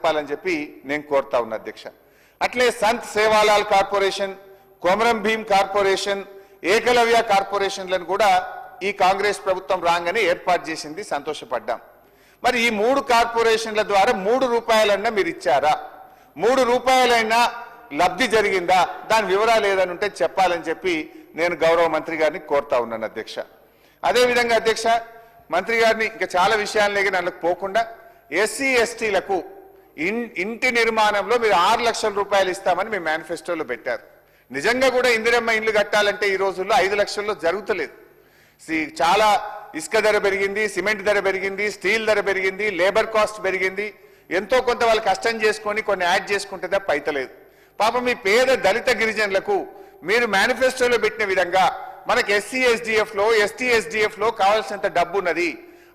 చెప్పాలని చెప్పి నేను కోరుతా ఉన్నా అధ్యక్ష. అట్లే సంత్ సేవాలాల్ కార్పొరేషన్, కొమరం భీం కార్పొరేషన్, ఏకలవ్య కార్పొరేషన్లను కూడా ఈ కాంగ్రెస్ ప్రభుత్వం రాగానే ఏర్పాటు చేసింది, సంతోషపడ్డాం. మరి ఈ 3 కార్పొరేషన్ల ద్వారా 3 రూపాయలన్నా మీరు ఇచ్చారా? 3 రూపాయలైనా లబ్ధి జరిగిందా? దాని వివరాలు ఏదని ఉంటే చెప్పాలని చెప్పి నేను గౌరవ మంత్రి గారిని కోరుతా ఉన్నాను అధ్యక్ష. అదేవిధంగా అధ్యక్ష, మంత్రి గారిని ఇంకా చాలా విషయాలకి నన్ను పోకుండా ఎస్సీ ఎస్టీలకు ఇంటి నిర్మాణంలో మీరు 6 లక్షల రూపాయలు ఇస్తామని మీ మేనిఫెస్టోలో పెట్టారు. నిజంగా కూడా ఇందిరమ్మ ఇండ్లు కట్టాలంటే ఈ రోజుల్లో 5 లక్షల్లో జరుగుతలేదు. చాలా ఇసుక ధర పెరిగింది, సిమెంట్ ధర పెరిగింది, స్టీల్ ధర పెరిగింది, లేబర్ కాస్ట్ పెరిగింది. ఎంతో కొంత వాళ్ళు కష్టం చేసుకొని కొన్ని యాడ్ చేసుకుంటే తప్ప అయితలేదు. పాపం మీ పేద దళిత గిరిజనులకు మీరు మేనిఫెస్టోలో పెట్టిన విధంగా మనకు ఎస్సీ ఎస్డిఎఫ్ లో, ఎస్టీ ఎస్డిఎఫ్ లో కావాల్సినంత డబ్బు ఉన్నది.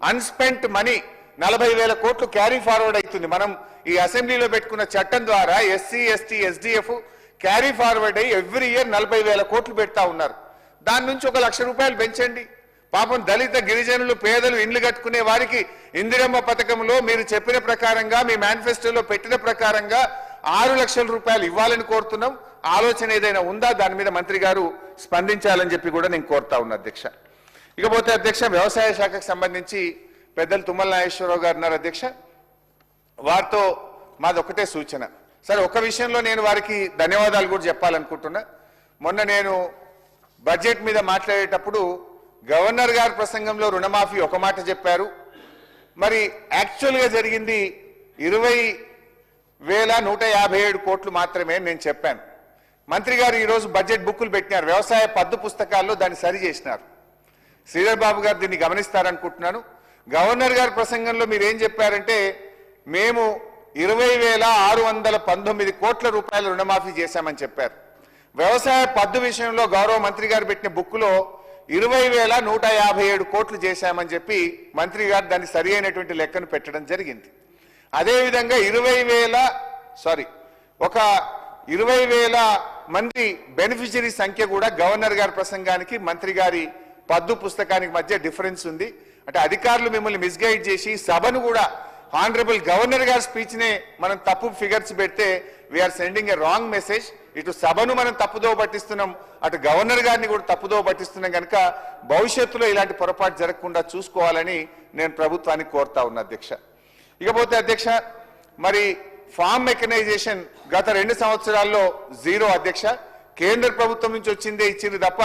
అన్స్పెంట్ మనీ 40,000 కోట్లు క్యారీ ఫార్వర్డ్ అవుతుంది. మనం ఈ అసెంబ్లీలో పెట్టుకున్న చట్టం ద్వారా SC ST SDF carry forward అయ్యి ఎవ్రీ ఇయర్ 40,000 కోట్లు పెడతా ఉన్నారు. దాని నుంచి 1 లక్ష రూపాయలు పెంచండి. పాపం దళిత గిరిజనులు, పేదలు ఇండ్లు కట్టుకునే వారికి ఇందిరమ్మ పథకంలో మీరు చెప్పిన ప్రకారంగా, మీ మేనిఫెస్టోలో పెట్టిన ప్రకారంగా 6 లక్షల రూపాయలు ఇవ్వాలని కోరుతున్నాం. ఆలోచన ఏదైనా ఉందా? దాని మీద మంత్రి గారు స్పందించాలని చెప్పి కూడా నేను కోరుతా ఉన్నా అధ్యక్ష. ఇకపోతే అధ్యక్ష, వ్యవసాయ శాఖకు సంబంధించి పెద్దలు తుమ్మల నాగేశ్వరరావు గారు ఉన్నారు అధ్యక్ష. వారితో మాది ఒకటే సూచన. సరే, ఒక విషయంలో నేను వారికి ధన్యవాదాలు కూడా చెప్పాలనుకుంటున్నా. మొన్న నేను బడ్జెట్ మీద మాట్లాడేటప్పుడు గవర్నర్ గారి ప్రసంగంలో రుణమాఫీ ఒక మాట చెప్పారు. మరి యాక్చువల్గా జరిగింది 20,157 కోట్లు మాత్రమే నేను చెప్పాను. మంత్రి గారు ఈరోజు బడ్జెట్ బుక్కులు పెట్టినారు, వ్యవసాయ పద్దు పుస్తకాల్లో దాన్ని సరి చేసినారు. శ్రీధర్ బాబు గారు దీన్ని గమనిస్తారనుకుంటున్నాను. గవర్నర్ గారి ప్రసంగంలో మీరు ఏం చెప్పారంటే, మేము 20,619 కోట్ల రూపాయల రుణమాఫీ చేశామని చెప్పారు. వ్యవసాయ పద్దు విషయంలో గౌరవ మంత్రి గారు పెట్టిన బుక్కులో 20,157 కోట్లు చేశామని చెప్పి మంత్రి గారు దాన్ని సరి అయినటువంటి లెక్కను పెట్టడం జరిగింది. అదేవిధంగా 20,000 మంది బెనిఫిషరీ సంఖ్య కూడా గవర్నర్ గారి ప్రసంగానికి మంత్రి గారి పద్దు పుస్తకానికి మధ్య డిఫరెన్స్ ఉంది. అంటే అధికారులు మిమ్మల్ని మిస్గైడ్ చేసి సభను కూడా ఆనరబుల్ గవర్నర్ గారి స్పీచ్ నే మనం తప్పు ఫిగర్స్ పెడితే వీఆర్ సెండింగ్ ఏ రాంగ్ మెసేజ్. ఇటు సభను మనం తప్పుదో పట్టిస్తున్నాం, అటు గవర్నర్ గారిని కూడా తప్పుదో పట్టిస్తున్నాం. కనుక భవిష్యత్తులో ఇలాంటి పొరపాటు జరగకుండా చూసుకోవాలని నేను ప్రభుత్వాన్ని కోరుతా ఉన్నా అధ్యక్ష. ఇకపోతే అధ్యక్ష, మరి ఫార్మ్ మెకనైజేషన్ గత 2 సంవత్సరాల్లో 0 అధ్యక్ష. కేంద్ర ప్రభుత్వం నుంచి వచ్చిందే ఇచ్చింది తప్ప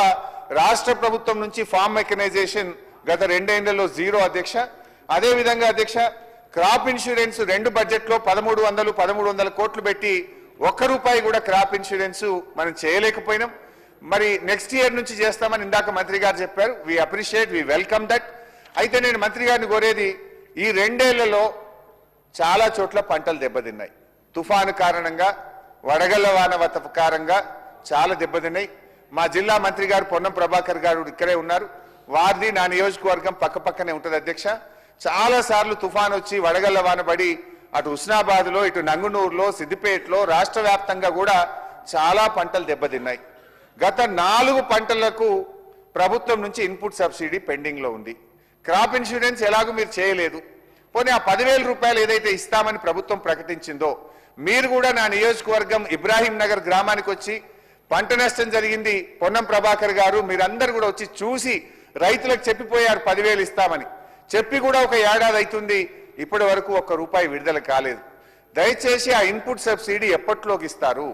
రాష్ట్ర ప్రభుత్వం నుంచి ఫార్మ్ మెకనైజేషన్ గత 2 ఏళ్లలో 0 అధ్యక్ష. అదేవిధంగా అధ్యక్ష, క్రాప్ ఇన్సూరెన్స్ 2 బడ్జెట్లో 1300 కోట్లు పెట్టి 1 రూపాయి కూడా క్రాప్ ఇన్సూరెన్స్ మనం చేయలేకపోయినాం. మరి నెక్స్ట్ ఇయర్ నుంచి చేస్తామని ఇందాక మంత్రి గారు చెప్పారు. We appreciate, we welcome that. అయితే నేను మంత్రి గారిని కోరేది, ఈ 2 ఏళ్లలో చాలా చోట్ల పంటలు దెబ్బతిన్నాయి. తుఫాను కారణంగా, వడగళ్ల వాన కారణంగా చాలా దెబ్బతిన్నాయి. మా జిల్లా మంత్రి గారు పొన్నం ప్రభాకర్ గారు ఇక్కడే ఉన్నారు. వారిది నా నియోజకవర్గం పక్కపక్కనే ఉంటుంది అధ్యక్ష. చాలా సార్లు తుఫాన్ వచ్చి వడగళ్ల వాన పడి అటు హుస్నాబాద్లో, ఇటు నంగునూరులో, సిద్దిపేటలో, రాష్ట్ర వ్యాప్తంగా కూడా చాలా పంటలు దెబ్బతిన్నాయి. గత 4 పంటలకు ప్రభుత్వం నుంచి ఇన్పుట్ సబ్సిడీ పెండింగ్ లో ఉంది. క్రాప్ ఇన్సూరెన్స్ ఎలాగూ మీరు చేయలేదు. పోనీ ఆ 10,000 రూపాయలు ఏదైతే ఇస్తామని ప్రభుత్వం ప్రకటించిందో, మీరు కూడా నా నియోజకవర్గం ఇబ్రాహీం నగర్ గ్రామానికి వచ్చి పంట నష్టం జరిగింది, పొన్నం ప్రభాకర్ గారు మీరందరూ కూడా వచ్చి చూసి రైతులకు చెప్పిపోయారు 10,000 ఇస్తామని. చెప్పి కూడా 1 ఏడాది అవుతుంది, ఇప్పటి వరకు 1 రూపాయి విడుదల కాలేదు. దయచేసి ఆ ఇన్పుట్ సబ్సిడీ ఎప్పట్లోకి ఇస్తారు?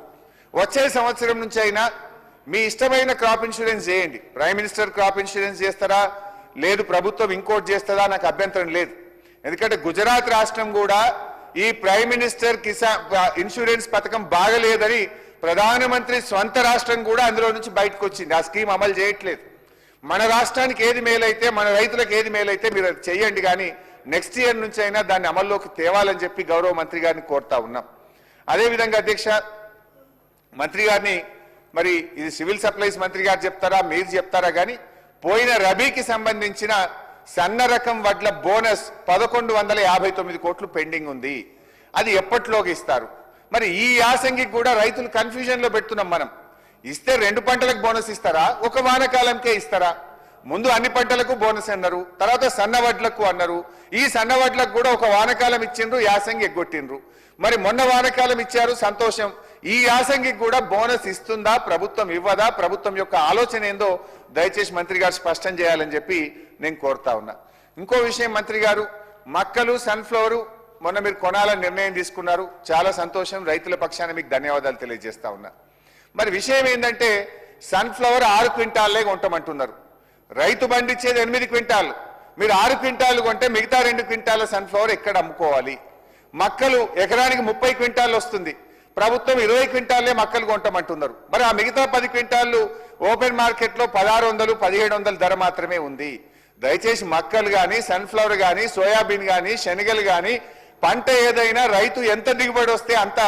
వచ్చే సంవత్సరం నుంచి అయినా మీ ఇష్టమైన క్రాప్ ఇన్సూరెన్స్ చేయండి. ప్రైమ్ మినిస్టర్ క్రాప్ ఇన్సూరెన్స్ చేస్తారా, లేదు ప్రభుత్వం ఇంకోటి చేస్తుందా, నాకు అభ్యంతరం లేదు. ఎందుకంటే గుజరాత్ రాష్ట్రం కూడా ఈ ప్రైమ్ మినిస్టర్ కిసాన్ ఇన్సూరెన్స్ పథకం బాగలేదని ప్రధానమంత్రి స్వంత రాష్ట్రం కూడా అందులో నుంచి బయటకు వచ్చింది. ఆ స్కీమ్ అమలు చేయట్లేదు. మన రాష్ట్రానికి ఏది మేలైతే, మన రైతులకు ఏది మేలైతే మీరు అది చెయ్యండి, కానీ నెక్స్ట్ ఇయర్ నుంచి అయినా దాన్ని అమల్లోకి తేవాలని చెప్పి గౌరవ మంత్రి గారిని కోరుతా ఉన్నాం. అదేవిధంగా అధ్యక్ష, మంత్రి గారిని, మరి ఇది సివిల్ సప్లైస్ మంత్రి గారు చెప్తారా మీరు చెప్తారా కానీ, పోయిన రబీకి సంబంధించిన సన్న రకం వడ్ల బోనస్ 1,159 కోట్లు పెండింగ్ ఉంది. అది ఎప్పట్లోకి ఇస్తారు? మరి ఈ యాసంగికి కూడా రైతులు కన్ఫ్యూజన్ లో పెడుతున్నాం. మనం ఇస్తే 2 పంటలకు బోనస్ ఇస్తారా, 1 వానకాలంకే ఇస్తారా? ముందు అన్ని పంటలకు బోనస్ అన్నారు, తర్వాత సన్న వడ్లకు అన్నారు. ఈ సన్న వడ్లకు కూడా ఒక వానకాలం ఇచ్చిండ్రు, యాసంగి ఎగ్గొట్టిండ్రు. మరి మొన్న వానకాలం ఇచ్చారు, సంతోషం. ఈ యాసంగికి కూడా బోనస్ ఇస్తుందా ప్రభుత్వం, ఇవ్వదా? ప్రభుత్వం యొక్క ఆలోచన ఏందో దయచేసి మంత్రి గారు స్పష్టం చేయాలని చెప్పి నేను కోరుతా ఉన్నా. ఇంకో విషయం మంత్రి గారు, మక్కలు సన్ఫ్లవర్ మొన్న మీరు కొనాలని నిర్ణయం తీసుకున్నారు, చాలా సంతోషం. రైతుల పక్షాన మీకు ధన్యవాదాలు తెలియజేస్తా ఉన్నా. మరి విషయం ఏంటంటే సన్ఫ్లవర్ 6 క్వింటాల్లే కొంటామంటున్నారు. రైతు పండించేది 8 క్వింటాలు, మీరు 6 క్వింటాలు కొంటే మిగతా 2 క్వింటాల సన్ఫ్లవర్ ఎక్కడ అమ్ముకోవాలి? మక్కలు ఎకరానికి 30 క్వింటాలు వస్తుంది, ప్రభుత్వం 20 క్వింటాలే మక్కలు కొంటామంటున్నారు. మరి ఆ మిగతా 10 క్వింటాలు ఓపెన్ మార్కెట్లో 1600, 1700 ధర మాత్రమే ఉంది. దయచేసి మక్కలు కానీ, సన్ఫ్లవర్ కానీ, సోయాబీన్ కానీ, శనగలు కానీ పంట ఏదైనా రైతు ఎంత దిగుబడి వస్తే అంత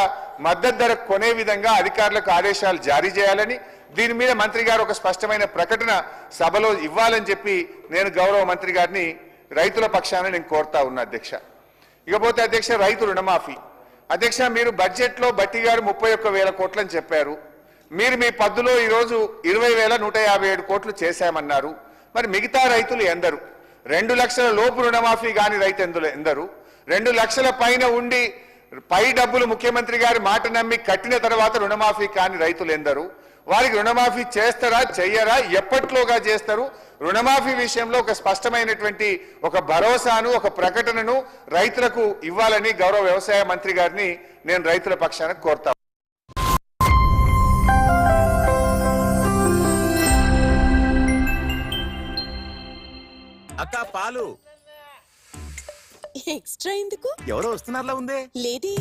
మద్దతు ధర కొనే విధంగా అధికారులకు ఆదేశాలు జారీ చేయాలని, దీని మీద మంత్రి గారు ఒక స్పష్టమైన ప్రకటన సభలో ఇవ్వాలని చెప్పి నేను గౌరవ మంత్రి గారిని రైతుల పక్షాన నేను కోరుతా ఉన్నా అధ్యక్ష. ఇకపోతే అధ్యక్ష, రైతు రుణమాఫీ. అధ్యక్ష, మీరు బడ్జెట్లో బట్టి గారు 31,000 కోట్లని చెప్పారు. మీరు మీ పద్దులో ఈరోజు 20,157 కోట్లు చేశామన్నారు. మరి మిగతా రైతులు ఎందరు? 2 లక్షల లోపు రుణమాఫీ కాని రైతు ఎందరు? 2 లక్షల పైన ఉండి పై డబ్బులు ముఖ్యమంత్రి గారి మాట నమ్మి కట్టిన తర్వాత రుణమాఫీ కాని రైతులు ఎందరు? వారికి రుణమాఫీ చేస్తారా, చెయ్యరా, ఎప్పట్లోగా చేస్తారు? రుణమాఫీ విషయంలో ఒక స్పష్టమైనటువంటి ఒక భరోసాను, ఒక ప్రకటనను రైతులకు ఇవ్వాలని గౌరవ వ్యవసాయ మంత్రి గారిని నేను రైతుల పక్షాన కోరుతా. అక్క పాలు ఎక్స్ట్రా ఎందుకు? ఎవరో వస్తున్నారులా ఉందే. లేదే.